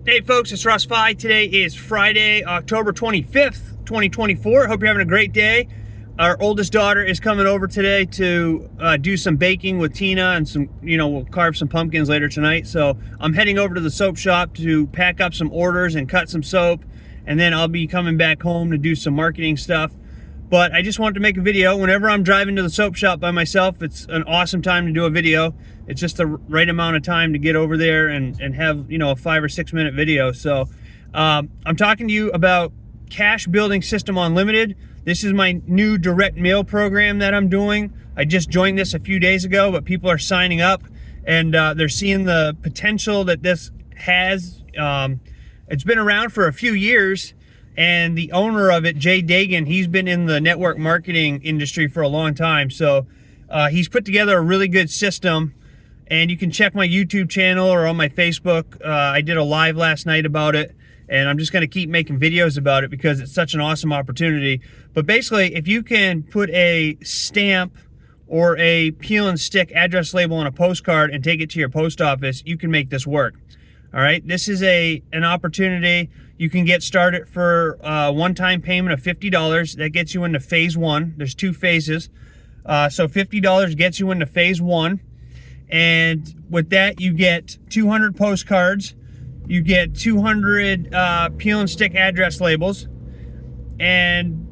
Hey folks, it's Russ Fi. Today is Friday, October 25th, 2024. Hope you're having a great day. Our oldest daughter is coming over today to do some baking with Tina and some, we'll carve some pumpkins later tonight. So I'm heading over to the soap shop to pack up some orders and cut some soap. And then I'll be coming back home to do some marketing stuff. But I just wanted to make a video. Whenever I'm driving to the soap shop by myself, it's an awesome time to do a video. It's just the right amount of time to get over there and have, a 5 or 6 minute video. So I'm talking to you about Cash Building System Unlimited. This is my new direct mail program that I'm doing. I just joined this a few days ago, but people are signing up and they're seeing the potential that this has. It's been around for a few years. And the owner of it, Jay Dagan, he's been in the network marketing industry for a long time. So he's put together a really good system. And you can check my YouTube channel or on my Facebook. I did a live last night about it. And I'm just going to keep making videos about it because it's such an awesome opportunity. But basically, if you can put a stamp or a peel and stick address label on a postcard and take it to your post office, you can make this work. All right, this is an opportunity. You can get started for a one-time payment of $50. That gets you into phase one. There's 2 phases. So $50 gets you into phase one. And with that, you get 200 postcards. You get 200 peel and stick address labels. And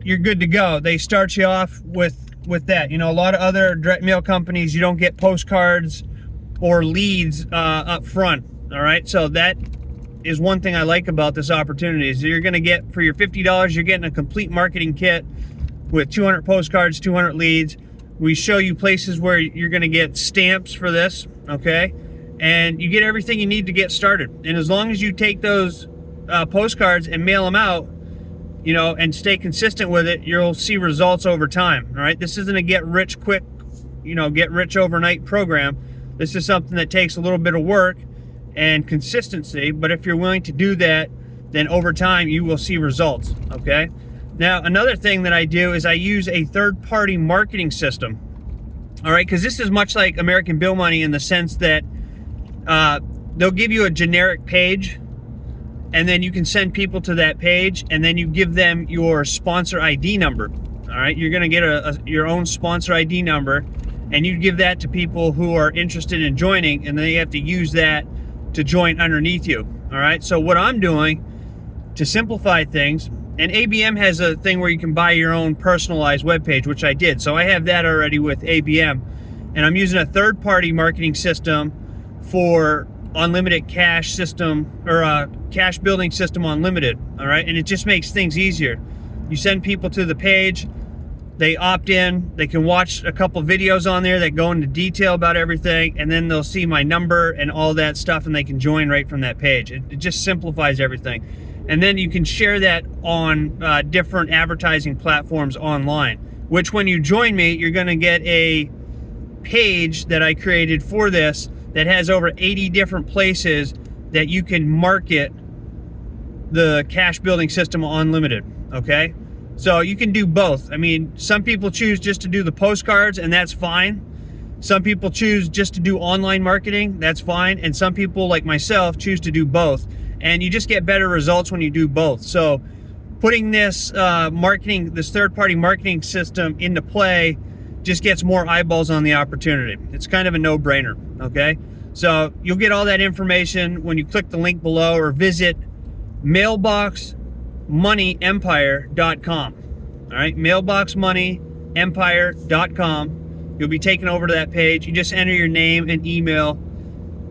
you're good to go. They start you off with that. A lot of other direct mail companies, you don't get postcards or leads up front. All right, so that is one thing I like about this opportunity is you're going to get, for your $50, you're getting a complete marketing kit with 200 postcards, 200 leads. We show you places where you're going to get stamps for this, okay? And you get everything you need to get started. And as long as you take those postcards and mail them out, and stay consistent with it, you'll see results over time, all right? This isn't a get rich quick, get rich overnight program. This is something that takes a little bit of work and consistency, but if you're willing to do that, then over time you will see results, okay? Now, another thing that I do is I use a third-party marketing system, all right? Because this is much like American Bill Money in the sense that they'll give you a generic page, and then you can send people to that page, and then you give them your sponsor ID number, all right? You're gonna get your own sponsor ID number, and you give that to people who are interested in joining, and then you have to use that to join underneath you, all right? So what I'm doing to simplify things, and ABM has a thing where you can buy your own personalized webpage, which I did. So I have that already with ABM, and I'm using a third-party marketing system for unlimited cash system, or cash building system unlimited, all right? And it just makes things easier. You send people to the page, they opt in, they can watch a couple videos on there that go into detail about everything, and then they'll see my number and all that stuff, and they can join right from that page. It just simplifies everything. And then you can share that on different advertising platforms online, which when you join me, you're gonna get a page that I created for this that has over 80 different places that you can market the Cash Building System Unlimited, okay? So you can do both. I mean, some people choose just to do the postcards, and that's fine. Some people choose just to do online marketing, that's fine. And some people, like myself, choose to do both. And you just get better results when you do both. So putting this this third-party marketing system into play just gets more eyeballs on the opportunity. It's kind of a no-brainer, okay? So you'll get all that information when you click the link below or visit mailboxmoneyempire.com. All right, mailboxmoneyempire.com. You'll be taken over to that page. You just enter your name and email,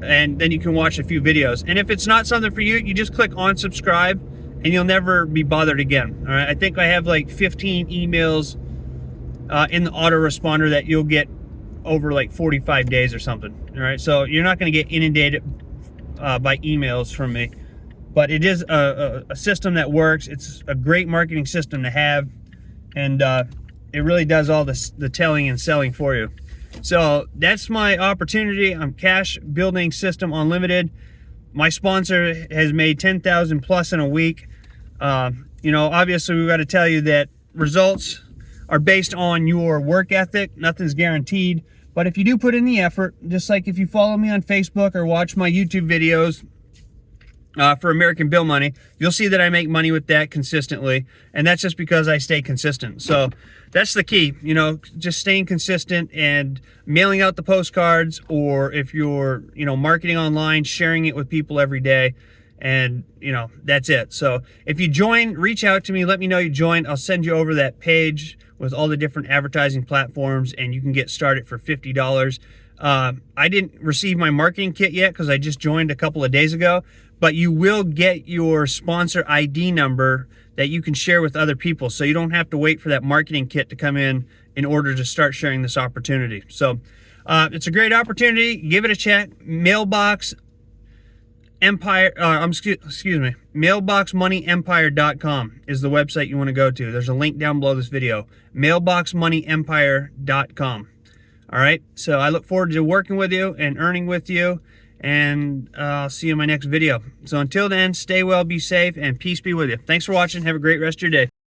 and then you can watch a few videos. And if it's not something for you, you just click on subscribe, and you'll never be bothered again. All right, I think I have like 15 emails in the autoresponder that you'll get over like 45 days or something. All right, so you're not going to get inundated by emails from me. But it is a system that works. It's a great marketing system to have, and it really does all the telling and selling for you. So that's my opportunity. I'm Cash Building System Unlimited. My sponsor has made 10,000 plus in a week. Obviously we've got to tell you that results are based on your work ethic. Nothing's guaranteed. But if you do put in the effort, just like if you follow me on Facebook or watch my YouTube videos, for American Bill Money. You'll see that I make money with that consistently, and that's just because I stay consistent. So that's the key, you know, just staying consistent and mailing out the postcards, or if you're, you know, marketing online, sharing it with people every day, and, you know, that's it. So if you join, reach out to me, let me know you joined. I'll send you over that page with all the different advertising platforms, and you can get started for $50. I didn't receive my marketing kit yet because I just joined a couple of days ago, but you will get your sponsor ID number that you can share with other people, so you don't have to wait for that marketing kit to come in order to start sharing this opportunity. So it's a great opportunity. Give it a check. Mailboxmoneyempire.com is the website you want to go to. There's a link down below this video. Mailboxmoneyempire.com. All right, so I look forward to working with you and earning with you, and I'll see you in my next video. So until then, stay well, be safe, and peace be with you. Thanks for watching. Have a great rest of your day.